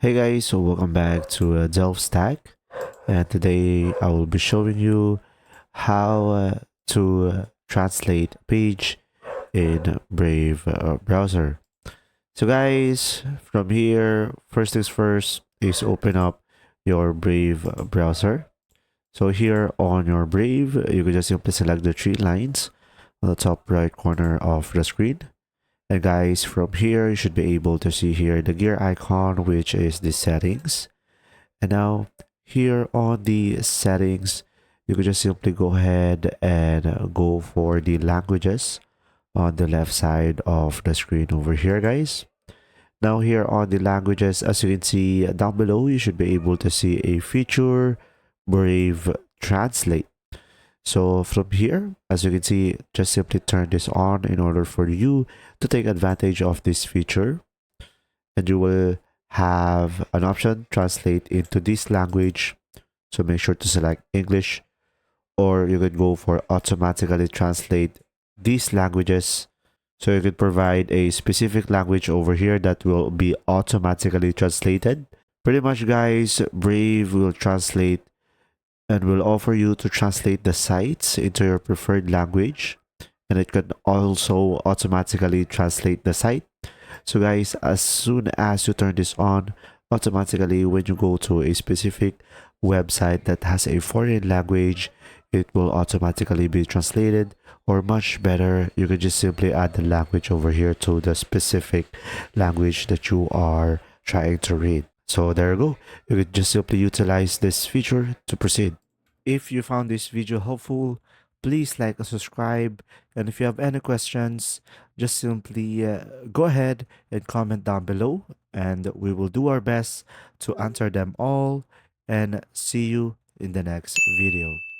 Hey guys, so welcome back to Delf Stack, and today I will be showing you how to translate a page in Brave browser. So guys, from here, first things first is open up your Brave browser. So here on your Brave, you can just simply select the three lines on the top right corner of the screen. And guys, from here, you should be able to see here the gear icon, which is the settings. And now here on the settings, you can just simply go ahead and go for the languages on the left side of the screen over here, guys. Now here on the languages, as you can see down below, you should be able to see a feature, Brave Translate. So from here, as you can see, just simply turn this on in order for you to take advantage of this feature. And you will have an option, translate into this language. So make sure to select English, or you could go for automatically translate these languages. So you could provide a specific language over here that will be automatically translated. Pretty much guys, Brave will translate and will offer you to translate the sites into your preferred language, and it can also automatically translate the site. So guys, as soon as you turn this on, automatically when you go to a specific website that has a foreign language, it will automatically be translated. Or much better, you can just simply add the language over here to the specific language that you are trying to read. So there you go. You could just simply utilize this feature to proceed. If you found this video helpful, please like and subscribe. And if you have any questions, just simply go ahead and comment down below, and we will do our best to answer them all. And see you in the next video.